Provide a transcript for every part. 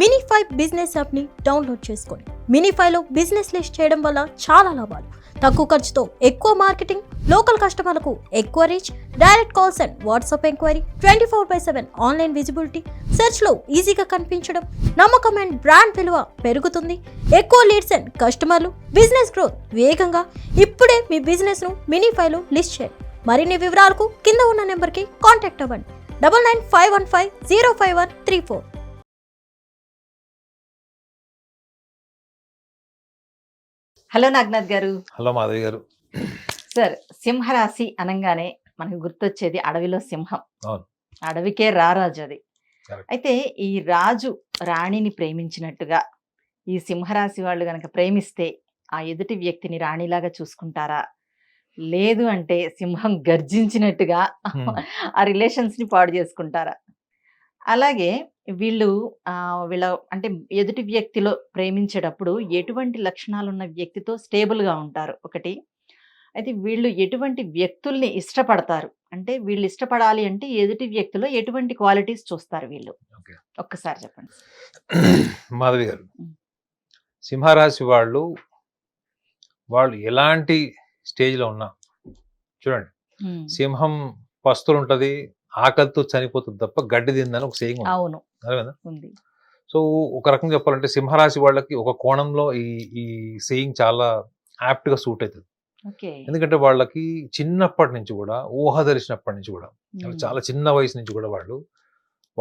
Minify business యాప్ని download చేసుకోండి. మినిఫైలో business list చేయడం వల్ల చాలా లాభాలు. తక్కువ ఖర్చుతో ఎక్కువ మార్కెటింగ్, లోకల్ కస్టమర్లకు ఎక్కువ reach, direct calls and WhatsApp enquiry, 24/7 online visibility, సెర్చ్లో ఈజీగా కనిపించడం, నమ్మకం అండ్ బ్రాండ్ విలువ పెరుగుతుంది. ఎక్కువ లీడ్స్ అండ్ కస్టమర్లు, బిజినెస్ గ్రోత్ వేగంగా. ఇప్పుడే మీ బిజినెస్ను మినిఫైలో లిస్ట్ చేయండి. మరిన్ని వివరాలకు కింద ఉన్న నెంబర్కి కాంటాక్ట్ అవ్వండి. 9951505134. హలో నాగనాథ్ గారు. హలో మాధవి గారు. సార్, సింహరాశి అనగానే మనకు గుర్తొచ్చేది అడవిలో సింహం. అవును. అడవికే రారాజు అది. Correct. అయితే ఈ రాజు రాణిని ప్రేమించినట్టుగా ఈ సింహరాశి వాళ్ళు గనక ప్రేమిస్తే ఆ ఎదుటి వ్యక్తిని రాణిలాగా చూసుకుంటారా, లేదు అంటే సింహం గర్జించినట్టుగా ఆ రిలేషన్స్ ని పాడు చేసుకుంటారా? అలాగే వీళ్ళు వీళ్ళ అంటే ఎదుటి వ్యక్తిలో ప్రేమించేటప్పుడు ఎటువంటి లక్షణాలు ఉన్న వ్యక్తితో స్టేబుల్ గా ఉంటారు ఒకటి. అయితే వీళ్ళు ఎటువంటి వ్యక్తుల్ని ఇష్టపడతారు, అంటే వీళ్ళు ఇష్టపడాలి అంటే ఎదుటి వ్యక్తిలో ఎటువంటి క్వాలిటీస్ చూస్తారు వీళ్ళు? Okay. ఒక్కసారి చెప్పండి. మాధవి గారు, మ్మ్. సింహరాశి వాళ్ళు ఎలాంటి స్టేజ్లో ఉన్నా చూడండి, సింహం పస్తులు ఉంటుంది, ఆకలితో చనిపోతుంది తప్ప గడ్డి తిందని ఒక సేయింగ్ ఉంది. అవును, అదేనా? ఉంది. సో ఒక రకంగా చెప్పాలంటే సింహరాశి వాళ్ళకి ఒక కోణంలో ఈ ఈ సేయింగ్ చాలా యాప్ట్ గా సూట్ అవుతుంది. ఓకే. ఎందుకంటే వాళ్ళకి చిన్నప్పటి నుంచి కూడా, ఊహ తెలిసినప్పటి నుంచి కూడా, చాలా చిన్న వయసు నుంచి కూడా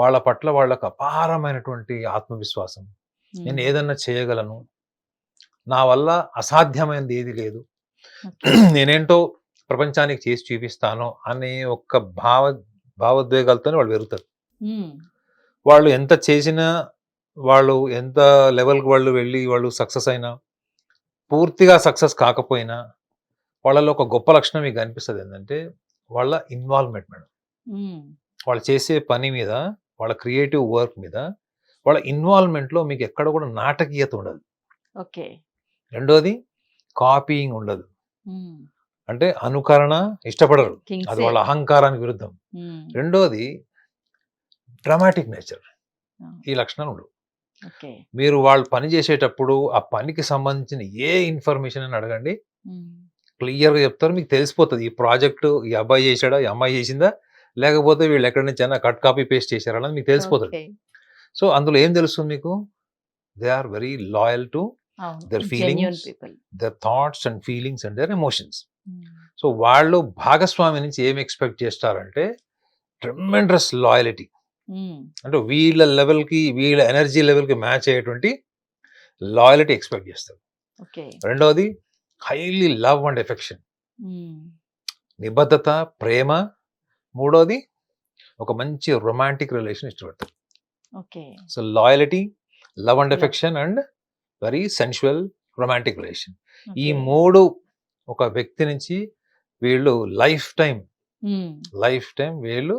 వాళ్ళ పట్ల వాళ్ళకి అపారమైనటువంటి ఆత్మవిశ్వాసం. నేను ఏదన్నా చేయగలను, నా వల్ల అసాధ్యమైనది ఏది లేదు, నేనేంటో ప్రపంచానికి చేసి చూపిస్తాను అనే ఒక భావోద్వేగాలతోనే వాళ్ళు పెరుగుతారు. వాళ్ళు ఎంత చేసినా, వాళ్ళు ఎంత లెవెల్కి వాళ్ళు వెళ్ళి వాళ్ళు సక్సెస్ అయినా, పూర్తిగా సక్సెస్ కాకపోయినా, వాళ్ళలో ఒక గొప్ప లక్షణం మీకు అనిపిస్తుంది ఏంటంటే వాళ్ళ ఇన్వాల్వ్మెంట్ మేడం. వాళ్ళు చేసే పని మీద, వాళ్ళ క్రియేటివ్ వర్క్ మీద, వాళ్ళ ఇన్వాల్వ్మెంట్లో మీకు ఎక్కడ కూడా నాటకీయత ఉండదు. ఓకే. రెండోది కాపీయింగ్ ఉండదు, అంటే అనుకరణ ఇష్టపడరు, అది వాళ్ళ అహంకారానికి విరుద్ధం. రెండోది డ్రామాటిక్ నేచర్, ఈ లక్షణాలు ఉండవు. మీరు వాళ్ళు పని చేసేటప్పుడు ఆ పనికి సంబంధించిన ఏ ఇన్ఫర్మేషన్ అని అడగండి, క్లియర్గా చెప్తారు. మీకు తెలిసిపోతుంది ఈ ప్రాజెక్టు ఈ అబ్బాయి చేశాడా, ఈ అమ్మాయి చేసిందా, లేకపోతే వీళ్ళు ఎక్కడి నుంచి అయినా కట్ కాపీ పేస్ట్ చేశారా అన్నది మీకు తెలిసిపోతుంది. సో అందులో ఏం తెలుస్తుంది మీకు? They are very loyal to their feelings, their thoughts and feelings and their emotions. So వాళ్ళు భాగస్వామి నుంచి ఏం ఎక్స్పెక్ట్ చేస్తారంటే ట్రెమెండస్ లాయలిటీ, అంటే వీళ్ళ లెవెల్కి, వీళ్ళ ఎనర్జీ లెవెల్కి మ్యాచ్ అయ్యేటువంటి లాయలిటీ ఎక్స్పెక్ట్ చేస్తారు. రెండవది హైలీ లవ్ అండ్ ఎఫెక్షన్, నిబద్ధత, ప్రేమ. మూడోది ఒక మంచి రొమాంటిక్ రిలేషన్ ఇష్టపడతారు. So loyalty, love and affection and very sensual romantic relation. ఈ మూడు ఒక వ్యక్తి నుంచి వీళ్ళు లైఫ్ టైం వీళ్ళు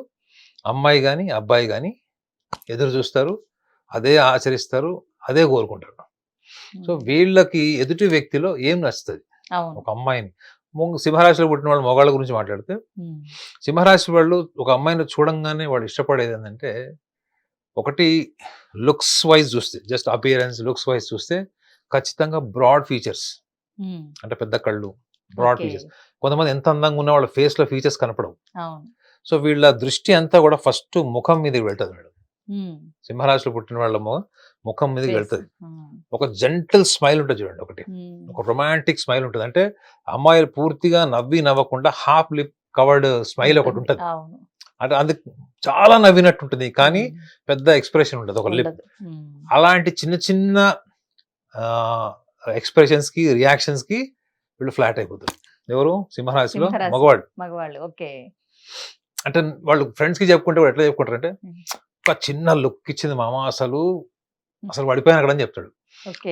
అమ్మాయి కానీ అబ్బాయి కానీ ఎదురు చూస్తారు, అదే ఆచరిస్తారు, అదే కోరుకుంటారు. సో వీళ్ళకి ఎదుటి వ్యక్తిలో ఏం నచ్చుతుంది? ఒక అమ్మాయిని, సింహరాశిలో పుట్టిన వాళ్ళు మొగాళ్ళ గురించి మాట్లాడితే, సింహరాశి వాళ్ళు ఒక అమ్మాయిని చూడంగానే వాళ్ళు ఇష్టపడేది ఏంటంటే, ఒకటి లుక్స్ వైజ్ చూస్తే, జస్ట్ అపియరెన్స్ లుక్స్ వైజ్ చూస్తే ఖచ్చితంగా బ్రాడ్ ఫీచర్స్, అంటే పెద్ద కళ్ళు, బ్రాడ్ ఫీచర్స్. కొంతమంది ఎంత అందంగా ఉన్న వాళ్ళ ఫేస్ లో ఫీచర్స్ కనపడవు. సో వీళ్ళ దృష్టి అంతా కూడా ఫస్ట్ ముఖం మీదకి వెళ్తుంది మేడం. సింహరాశిలో పుట్టిన వాళ్ళ ముఖం మీదకి వెళ్తుంది. ఒక జెంటల్ స్మైల్ ఉంటుంది చూడండి, ఒక రొమాంటిక్ స్మైల్ ఉంటుంది. అంటే అమ్మాయిలు పూర్తిగా నవ్వకుండా హాఫ్ లిప్ కవర్డ్ స్మైల్ ఒకటి ఉంటుంది, అంటే అది చాలా నవ్వినట్టు ఉంటుంది కానీ పెద్ద ఎక్స్ప్రెషన్ ఉంటుంది, ఒక లిప్. అలాంటి చిన్న చిన్న ఎక్స్ప్రెషన్స్ కి, రియాక్షన్స్ కి వీళ్ళు ఫ్లాట్ అయిపోతారు. ఎవరు? సింహరాశిలో మగవాళ్ళు. అంటే వాళ్ళు ఫ్రెండ్స్ కి చెప్పుకుంటే ఎట్లా చెప్పుకుంటారు అంటే, ఒక చిన్న లుక్ ఇచ్చింది మామ, అసలు పడిపోయాను అక్కడ అని చెప్తాడు.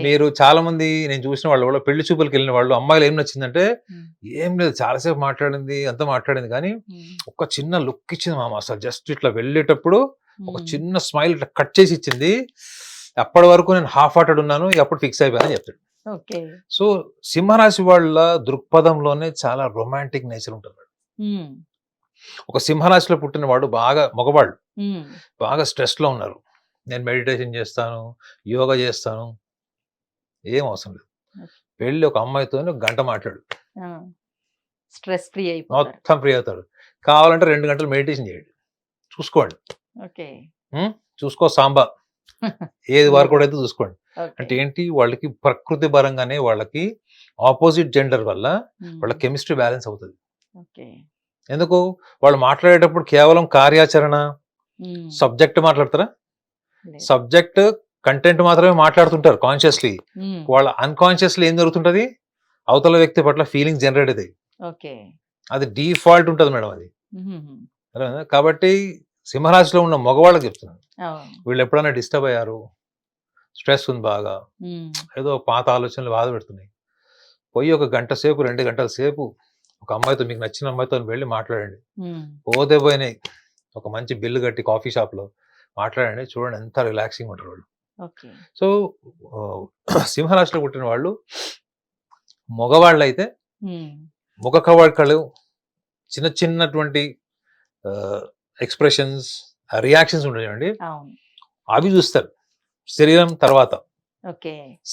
మీరు చాలా మంది నేను చూసిన వాళ్ళు పెళ్లి చూపులకు వెళ్ళిన వాళ్ళు అమ్మాయిలు ఏం నచ్చిందంటే, ఏం లేదు చాలాసేపు మాట్లాడింది, అంతా మాట్లాడింది కానీ ఒక చిన్న లుక్ ఇచ్చింది మామ, అసలు జస్ట్ ఇట్లా వెళ్ళేటప్పుడు ఒక చిన్న స్మైల్ ఇట్లా కట్ చేసి ఇచ్చింది, అప్పటి వరకు నేను హాఫ్ హార్టెడ్ ఉన్నాను, అప్పుడు ఫిక్స్ అయిపోయానని చెప్తాడు. సో సింహరాశి వాళ్ళ దృక్పథంలోనే చాలా రొమాంటిక్ నేచర్ ఉంటుంది. ఒక సింహరాశిలో పుట్టిన వాడు మగవాళ్ళు బాగా స్ట్రెస్ లో ఉన్నారు, నేను మెడిటేషన్ చేస్తాను, యోగా చేస్తాను, ఏం అవసరం లేదు. వెళ్ళి ఒక అమ్మాయితో గంట మాట్లాడు, స్ట్రెస్ ఫ్రీ అయిపోతారు. మొత్తం ఫ్రీ అవుతాడు. కావాలంటే 2 గంటలు మెడిటేషన్ చేయండి, చూసుకోండి. ఓకే. చూసుకో సాంబా, ఏది వర్కౌట్ అయితే చూసుకోండి. ఓకే. అంటే ఏంటి, వాళ్ళకి ప్రకృతి పరంగానే వాళ్ళకి ఆపోజిట్ జెండర్ వల్ల వాళ్ళ కెమిస్ట్రీ బ్యాలెన్స్ అవుతుంది. ఓకే. ఎందుకు, వాళ్ళు మాట్లాడేటప్పుడు కేవలం కార్యాచరణ సబ్జెక్ట్ మాట్లాడతారా? సబ్జెక్ట్ కంటెంట్ మాత్రమే మాట్లాడుతుంటారు కాన్షియస్లీ. వాళ్ళ అన్కాన్షియస్లీ ఏం జరుగుతుంటది, అవతల వ్యక్తి పట్ల ఫీలింగ్ జనరేట్ అవుతాయి. ఓకే. అది డిఫాల్ట్ ఉంటుంది మేడం అది. అర్థమైందా? కాబట్టి సింహరాశిలో ఉన్న మగవాళ్ళకి చెప్తున్నాను, వీళ్ళు ఎప్పుడైనా డిస్టర్బ్ అయ్యారు, స్ట్రెస్ ఉంది బాగా, ఏదో పాత ఆలోచనలు బాధ పెడుతున్నాయి, పోయి ఒక గంట సేపు 2 గంటల సేపు ఒక అమ్మాయితో, మీకు నచ్చిన అమ్మాయితో వెళ్ళి మాట్లాడండి. పోతే పోయినాయి, ఒక మంచి బిల్లు కట్టి కాఫీ షాప్లో మాట్లాడండి, చూడండి ఎంత రిలాక్సింగ్ ఉంటారు వాళ్ళు. సో సింహరాశిలో పుట్టిన వాళ్ళు మగవాళ్ళు అయితే ముఖ కవళికలు, చిన్న చిన్నటువంటి ఎక్స్ప్రెషన్స్, రియాక్షన్స్ ఉంటాయండి, అవి చూస్తారు. శరీరం తర్వాత,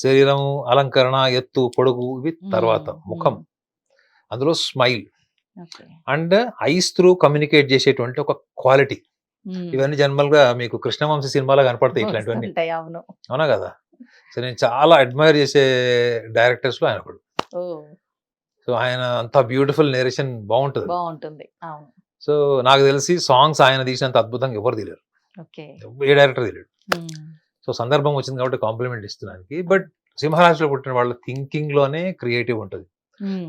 శరీరం అలంకరణ, ఎత్తు పొడుగు, ఇవి తర్వాత, ముఖం, అందులో smile and ice through communicate చేసేటువంటి ఒక క్వాలిటీ. ఇవన్నీ జనరల్ గా మీకు కృష్ణవంశీ సినిమాలో కనపడతాయి ఇట్లాంటివన్నీ, అవునా కదా? సో నేను చాలా అడ్మైర్ చేసే డైరెక్టర్స్ లో ఆయన ఒకడు. సో ఆయన అంత బ్యూటిఫుల్ నేరేషన్ బాగుంటుంది. సో నాకు తెలిసి సాంగ్స్ ఆయన తీసినంత అద్భుతంగా ఎవరు తీయలేరు, ఏ డైరెక్టర్ తీయలేడు. సో సందర్భం వచ్చింది కాబట్టి కాంప్లిమెంట్ ఇస్తున్నానికి. బట్ సింహరాశిలో పుట్టిన వాళ్ళ థింకింగ్ లోనే క్రియేటివ్ ఉంటుంది,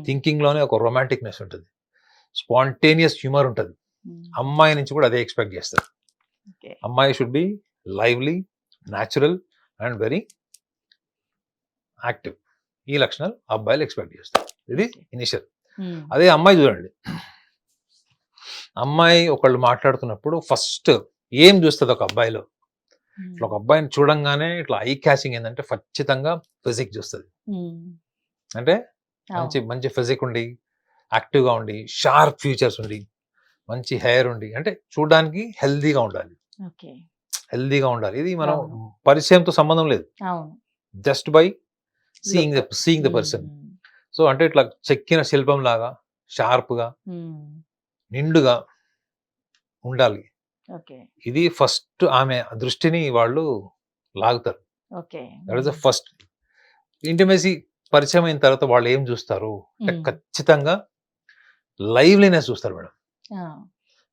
థింకింగ్ లోనే ఒక రొమాంటిక్నెస్ ఉంటుంది, స్పాంటేనియస్ హ్యూమర్ ఉంటుంది. అమ్మాయి నుంచి కూడా అదే ఎక్స్పెక్ట్ చేస్తారు. అమ్మాయి should be lively, natural and very active. ఈ లక్షణాలు అబ్బాయిలు ఎక్స్పెక్ట్ చేస్తారు. ఇది ఇనిషియల్. అదే అమ్మాయి చూడండి, అమ్మాయి ఒకళ్ళు మాట్లాడుతున్నప్పుడు ఫస్ట్ ఏం చూస్తుంది ఒక అబ్బాయిలో, ఇట్లా ఒక అబ్బాయిని చూడంగానే ఇట్లా ఐ క్యాచింగ్ ఏంటంటే ఖచ్చితంగా ఫిజిక్ చూస్తుంది. అంటే మంచి మంచి ఫిజిక్ ఉండి, యాక్టివ్గా ఉండి, షార్ప్ ఫీచర్స్ ఉండి, మంచి హెయిర్ ఉండి, అంటే చూడడానికి హెల్దీగా ఉండాలి, హెల్దీగా ఉండాలి. ఇది మనం పరిచయంతో సంబంధం లేదు, just by seeing the person. So అంటే ఇట్లా చెక్కిన శిల్పం లాగా షార్ప్గా నిండుగా ఉండాలి. ఇది ఫస్ట్ ఆమె దృష్టిని వాళ్ళు లాగుతారు. That is the first. Intimacy పరిచయం అయిన తర్వాత వాళ్ళు ఏం చూస్తారు అంటే ఖచ్చితంగా లైవ్లీనెస్ చూస్తారు మేడం.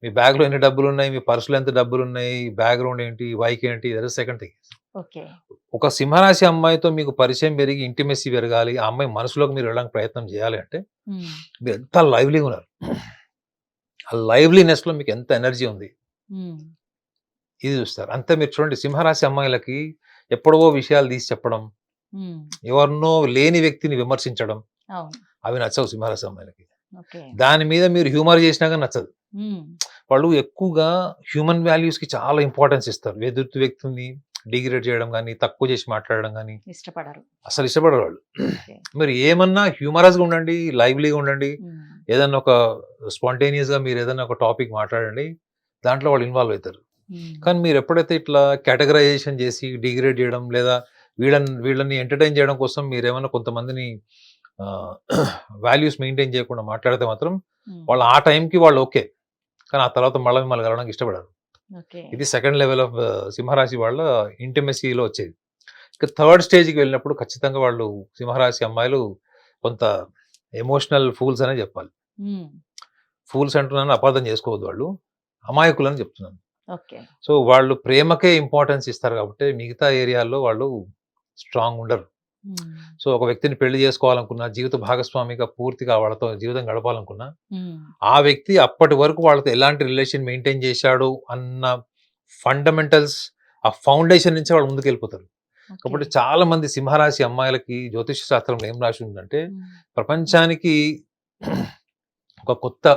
మీ బ్యాగ్ లో ఎన్ని డబ్బులు ఉన్నాయి, మీ పర్సులో ఎంత డబ్బులు ఉన్నాయి, బ్యాక్గ్రౌండ్ ఏంటి, బైక్ ఏంటి, దట్ ఇస్ సెకండ్ థింగ్. ఒక సింహరాశి అమ్మాయితో మీకు పరిచయం పెరిగి ఇంటిమెసీ పెరగాలి, ఆ అమ్మాయి మనసులోకి మీరు వెళ్ళడానికి ప్రయత్నం చేయాలి అంటే మీరు ఎంత లైవ్లీగా ఉన్నారు, ఆ లైవ్లీనెస్ లో మీకు ఎంత ఎనర్జీ ఉంది, ఇది చూస్తారు. అంతే. మీరు చూడండి, సింహరాశి అమ్మాయిలకి ఎప్పుడో విషయాలు తీసి చెప్పడం, ఎవరినో లేని వ్యక్తిని విమర్శించడం, అవి నచ్చవు సింహరాశి అమ్మాయిలకి. దాని మీద మీరు హ్యూమర్ చేసినాక నచ్చదు. వాళ్ళు ఎక్కువగా హ్యూమన్ వాల్యూస్ కి చాలా ఇంపార్టెన్స్ ఇస్తారు. ఎదుటి వ్యక్తిని డిగ్రేడ్ చేయడం కానీ, తక్కువ చేసి మాట్లాడడం కానీ అసలు ఇష్టపడరు వాళ్ళు. మీరు ఏమన్నా హ్యూమరస్ గా ఉండండి, లైవ్లీగా ఉండండి, ఏదన్నా ఒక స్పాంటేనియస్ గా మీరు ఏదన్నా ఒక టాపిక్ మాట్లాడండి, దాంట్లో వాళ్ళు ఇన్వాల్వ్ అవుతారు. కానీ మీరు ఎప్పుడైతే ఇట్లా కేటగరైజేషన్ చేసి డిగ్రేడ్ చేయడం, లేదా వీళ్ళని ఎంటర్టైన్ చేయడం కోసం మీరు ఏమన్నా కొంతమందిని వాల్యూస్ మెయింటైన్ చేయకుండా మాట్లాడితే మాత్రం వాళ్ళు ఆ టైంకి వాళ్ళు ఓకే, కానీ ఆ తర్వాత మళ్ళీ మిమ్మల్ని కలవడానికి ఇష్టపడరు. ఇది సెకండ్ లెవెల్ ఆఫ్ సింహరాశి వాళ్ళ ఇంటిమెసీలో వచ్చేది. ఇక థర్డ్ స్టేజ్కి వెళ్ళినప్పుడు ఖచ్చితంగా వాళ్ళు సింహరాశి అమ్మాయిలు కొంత ఎమోషనల్ ఫూల్స్ అనే చెప్పాలి. ఫూల్స్ అంటున్నాను, అపార్థం చేసుకోవద్దు, వాళ్ళు అమాయకులు అని చెప్తున్నాను. సో వాళ్ళు ప్రేమకే ఇంపార్టెన్స్ ఇస్తారు కాబట్టి మిగతా ఏరియాల్లో వాళ్ళు స్ట్రాంగ్ ఉండరు. సో ఒక వ్యక్తిని పెళ్లి చేసుకోవాలనుకున్నా, జీవిత భాగస్వామిగా పూర్తిగా వాళ్ళతో జీవితం గడపాలనుకున్నా, ఆ వ్యక్తి అప్పటి వరకు వాళ్ళతో ఎలాంటి రిలేషన్ మెయింటైన్ చేశాడు అన్న ఫండమెంటల్స్, ఆ ఫౌండేషన్ నుంచి వాళ్ళు ముందుకు వెళ్ళిపోతారు. కాబట్టి చాలా మంది సింహరాశి అమ్మాయిలకి జ్యోతిష శాస్త్రంలో ఏం రాసి ఉందంటే, ప్రపంచానికి ఒక కొత్త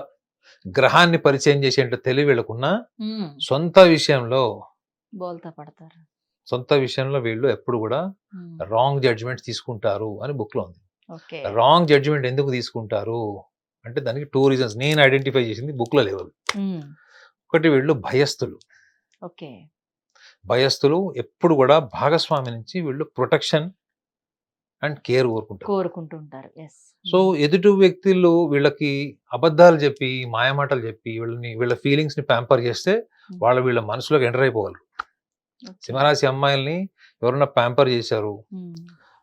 గ్రహాన్ని పరిచయం చేసేంత తెలివి వీళ్ళకున్నా సొంత విషయంలో వీళ్ళు ఎప్పుడు కూడా రాంగ్ జడ్జిమెంట్ తీసుకుంటారు అని బుక్ లో ఉంది. రాంగ్ జడ్జిమెంట్ ఎందుకు తీసుకుంటారు అంటే దానికి 2 రీజన్స్ నేను ఐడెంటిఫై చేసింది, బుక్ లో లేవు. ఒకటి, వీళ్ళు భయస్థులు. భయస్థులు ఎప్పుడు కూడా భాగస్వామి నుంచి వీళ్ళు ప్రొటెక్షన్ అండ్ కేర్ కోరుకుంటుంటారు. ఎస్. సో ఎదుటి వ్యక్తులు వీళ్ళకి అబద్ధాలు చెప్పి మాయమాటలు చెప్పి వీళ్ళ ఫీలింగ్స్ ని ప్యాంపర్ చేస్తే వీళ్ళ మనసులోకి ఎంటర్ అయిపోగలరు. సింహరాశి అమ్మాయిల్ని ఎవరన్నా ప్యాంపర్ చేశారు,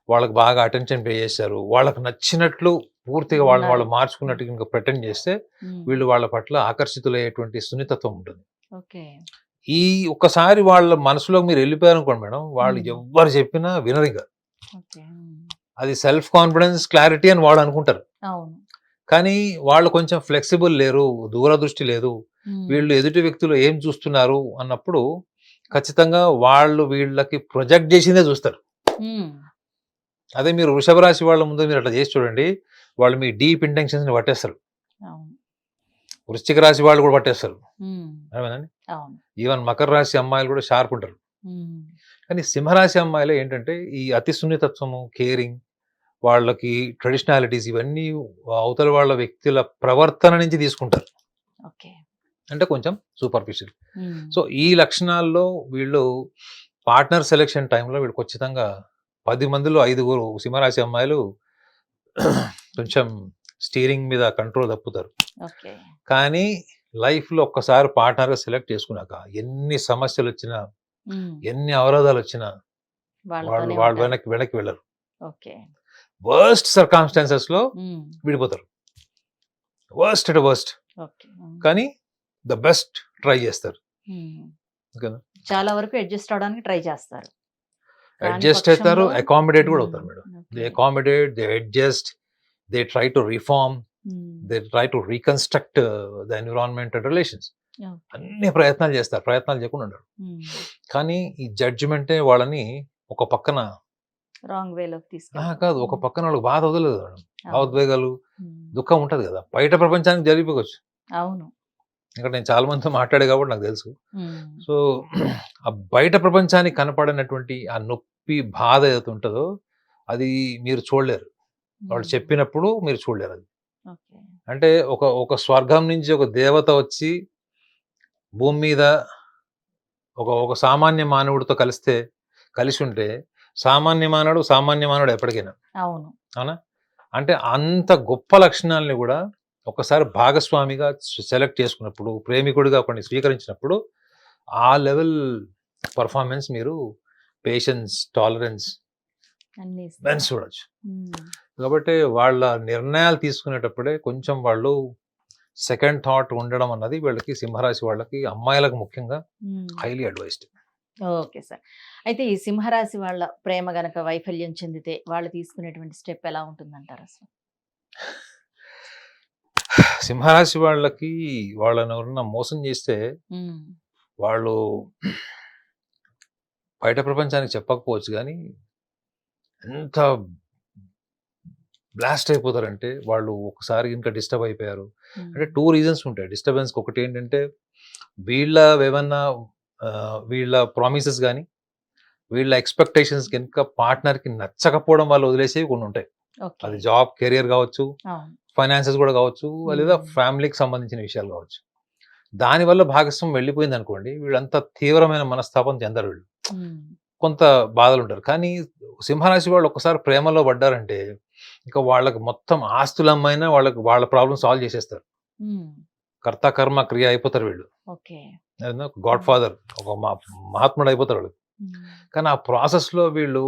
వాళ్ళకి బాగా అటెన్షన్ పే చేశారు, వాళ్ళకి నచ్చినట్లు పూర్తిగా వాళ్ళు మార్చుకున్నట్టు ఇంకా ప్రెటెండ్ చేస్తే వీళ్ళు వాళ్ళ పట్ల ఆకర్షితులయ్యేటువంటి సున్నితత్వం ఉంటుంది. ఈ ఒక్కసారి వాళ్ళ మనసులోకి మీరు వెళ్ళిపోయారనుకోండి మేడం, వాళ్ళు ఎవ్వరు చెప్పినా వినరు. ఇంకా అది సెల్ఫ్ కాన్ఫిడెన్స్ క్లారిటీ అని వాళ్ళు అనుకుంటారు. కానీ వాళ్ళు కొంచెం ఫ్లెక్సిబుల్ లేరు, దూరదృష్టి లేదు, వీళ్ళు ఎదుటి వ్యక్తులు ఏం చూస్తున్నారు అన్నప్పుడు ఖచ్చితంగా వాళ్ళు వీళ్ళకి ప్రొజెక్ట్ చేసిందే చూస్తారు. అదే మీరు వృషభ రాశి వాళ్ళ ముందు మీరు అట్లా చేసి చూడండి, వాళ్ళు మీ డీప్ ఇంటెన్షన్స్ ని పట్టేస్తారు. వృశ్చిక రాశి వాళ్ళు కూడా పట్టేస్తారు. ఈవెన్ మకర రాశి అమ్మాయిలు కూడా షార్ప్ ఉంటారు. కానీ సింహరాశి అమ్మాయిలు ఏంటంటే ఈ అతి సున్నితత్వము, కేరింగ్, వాళ్ళకి ట్రెడిషనాలిటీస్ ఇవన్నీ అవతల వాళ్ళ వ్యక్తుల ప్రవర్తన నుంచి తీసుకుంటారు. అంటే కొంచెం సూపర్ఫిషియల్. సో ఈ లక్షణాల్లో వీళ్ళు పార్ట్నర్ సెలెక్షన్ టైంలో వీళ్ళు ఖచ్చితంగా 10 మందిలో 5 సింహరాశి అమ్మాయిలు కొంచెం స్టీరింగ్ మీద కంట్రోల్ తప్పుతారు. కానీ లైఫ్ లో ఒక్కసారి పార్ట్నర్ సెలెక్ట్ చేసుకున్నాక ఎన్ని సమస్యలు వచ్చినా, ఎన్ని అవరోధాలు వచ్చినా వాళ్ళు వెనక్కి వెళ్ళరు. వర్స్ట్ సర్కమ్స్టాన్సెస్ లో విడిపోతారు. వర్స్ట్ కానీ ద బెస్ట్ ట్రై చేస్తారు. చాలా వరకు అడ్జస్ట్ అవడానికి ట్రై చేస్తారు. అడ్జస్ట్ అవుతారు, అకామిడేట్ కూడా అవుతారు madam. They accommodate, they adjust, they try to reform, they try to reconstruct the environment and relations. అన్ని ప్రయత్నాలు చేస్తారు, ప్రయత్నాలు చేయకుండా ఉండరు. కానీ ఈ జడ్జిమెంటే వాళ్ళని ఒక పక్కన రాంగ్ వేలోకి కాదు, ఒక పక్కన వాళ్ళకి బాధ వదలదు మేడం. భావోద్వేగాలు, దుఃఖం ఉంటది కదా, బయట ప్రపంచానికి జరిగిపోవచ్చు. అవును, ఇక్కడ నేను చాలా మందితో మాట్లాడే కాబట్టి నాకు తెలుసు. సో ఆ బయట ప్రపంచానికి కనపడినటువంటి ఆ నొప్పి, బాధ ఏదైతే ఉంటుందో అది మీరు చూడలేరు. వాళ్ళు చెప్పినప్పుడు మీరు చూడలేరు. అది అంటే ఒక స్వర్గం నుంచి ఒక దేవత వచ్చి భూమి మీద ఒక సామాన్య మానవుడితో కలిసి ఉంటే సామాన్య మానవుడు ఎప్పటికైనా. అవునా? అంటే అంత గొప్ప లక్షణాలని కూడా ఒకసారి భాగస్వామిగా సెలెక్ట్ చేసుకున్నప్పుడు, ప్రేమికుడిగా కొన్ని స్వీకరించినప్పుడు ఆ లెవెల్ పర్ఫార్మెన్స్ మీరు పేషెన్స్, టాలరెన్స్ మెన్స్ చూడొచ్చు. కాబట్టి వాళ్ళ నిర్ణయాలు తీసుకునేటప్పుడే కొంచెం వాళ్ళు సెకండ్ థాట్ ఉండడం అన్నది వీళ్ళకి, సింహరాశి వాళ్ళకి, అమ్మాయిలకు ముఖ్యంగా హైలీ అడ్వైస్డ్. Okay sir. అయితే ఈ సింహరాశి వాళ్ళ ప్రేమ గనక వైఫల్యం చెందితే వాళ్ళు తీసుకునేటువంటి స్టెప్ ఎలా ఉంటుందంటారు అసలు? సింహరాశి వాళ్ళకి వాళ్ళని ఎవరన్నా మోసం చేస్తే వాళ్ళు బయట ప్రపంచానికి చెప్పకపోవచ్చు, కానీ ఎంత బ్లాస్ట్ అయిపోతారంటే వాళ్ళు ఒకసారి ఇంకా డిస్టర్బ్ అయిపోయారు అంటే 2 రీజన్స్ ఉంటాయి డిస్టర్బెన్స్. ఒకటి ఏంటంటే వీళ్ళ ప్రామిసెస్ కానీ వీళ్ళ ఎక్స్పెక్టేషన్స్ కనుక పార్ట్నర్కి నచ్చకపోవడం వల్ల వదిలేసేవి కొన్ని ఉంటాయి. అది జాబ్, కెరియర్ కావచ్చు, ఫైనాన్సెస్ కూడా కావచ్చు, లేదా ఫ్యామిలీకి సంబంధించిన విషయాలు కావచ్చు. దానివల్ల భాగస్వామ్యం వెళ్ళిపోయింది అనుకోండి, వీళ్ళంతా తీవ్రమైన మనస్తాపం చెందరు, వీళ్ళు కొంత బాధలు ఉంటారు. కానీ సింహరాశి వాళ్ళు ఒకసారి ప్రేమలో పడ్డారంటే ఇంకా వాళ్ళకి మొత్తం ఆస్తులమ్మైనా వాళ్ళ ప్రాబ్లమ్ సాల్వ్ చేసేస్తారు. కర్త కర్మ క్రియ అయిపోతారు వీళ్ళు. గాడ్ ఫాదర్, ఒక మహాత్ముడు అయిపోతారు వాళ్ళు. కానీ ఆ ప్రాసెస్ లో వీళ్ళు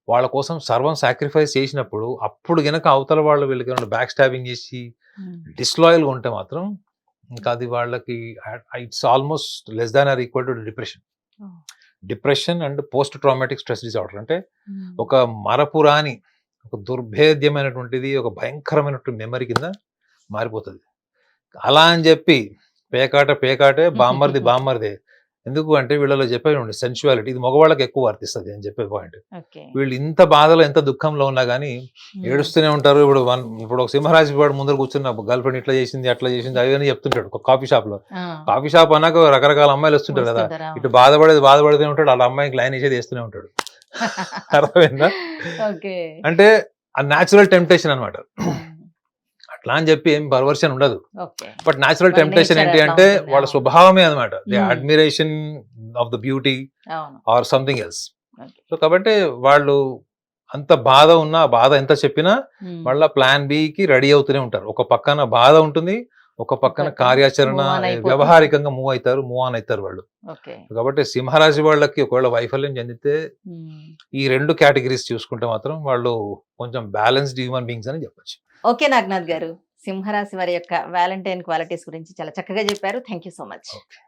వాళ్ళ కోసం సర్వం సాక్రిఫైస్ చేసినప్పుడు అప్పుడు గనక అవతల వాళ్ళు వీళ్ళకి బ్యాక్ స్టాబింగ్ చేసి డిస్లాయల్గా ఉంటే మాత్రం ఇంకా అది వాళ్ళకి it's almost less than or equal to depression and post traumatic stress disorder. అంటే ఒక మరపురాని, ఒక దుర్భేద్యమైనటువంటిది, ఒక భయంకరమైనటువంటి మెమరీ కింద మారిపోతుంది. అలా అని చెప్పి పేకాటే బామ్మర్దే ఎందుకు అంటే వీళ్ళలో చెప్పేయండి సెన్సువాలిటీ, ఇది మగవాళ్ళకి ఎక్కువ వర్తిస్తుంది అని చెప్పే పాయింట్. వీళ్ళు ఇంత బాధలో, ఎంత దుఃఖంలో ఉన్నా కానీ ఏడుస్తూనే ఉంటారు. ఇప్పుడు ఒక సింహరాశి వాడు ముందర కూర్చున్న గర్ల్ ఫ్రెండ్ ఇట్లా చేసింది, అట్లా చేసింది, అవన్నీ చెప్తుంటాడు. ఒక కాఫీ షాప్ లో, కాఫీ షాప్ అన్నాక రకరకాల అమ్మాయిలు వస్తుంటారు కదా, ఇటు బాధపడుతూనే ఉంటాడు, వాళ్ళ అమ్మాయికి లైన్ వేసేది వేస్తూనే ఉంటాడు. అర్థమైందా? అంటే ఆ న్యాచురల్ టెంప్టేషన్ అనమాట. ప్లాన్ చెప్పి ఏం పర్వర్షన్ ఉండదు. ఓకే. బట్ న్యాచురల్ వాళ్ళ టెంప్టేషన్ nature ఏంటి అట్లా అంటే ఉంటుంది. వాళ్ళ అవును. స్వభావమే అనమాట. The Hmm. Admiration of the beauty అవును. Or something else. Okay. So కాబట్టి వాళ్ళు అంత బాధ ఉన్నా, ఆ బాధ ఎంత చెప్పినా Hmm. మళ్ళా ప్లాన్ బి కి రెడీ అవుతూనే ఉంటారు. ఒక పక్కన బాధ ఉంటుంది, ఒక పక్కన పక్కన కార్యాచరణ move on అయిపోతూ వ్యవహారికంగా మూవ్ ఆన్ అవుతారు వాళ్ళు. ఓకే. కాబట్టి సింహరాశి వాళ్ళకి ఒకవేళ వైఫల్యం చెందితే Hmm. ఈ 2 కేటగిరీస్ చూసుకుంటే మాత్రం వాళ్ళు కొంచెం బ్యాలెన్స్డ్ హ్యూమన్ బీయింగ్స్ అని చెప్పొచ్చు. ఓకే నాగనాథ్ గారు, సింహరాశి వారి యొక్క వ్యాలంటైన్ క్వాలిటీస్ గురించి చాలా చక్కగా చెప్పారు. Thank you so much. Okay.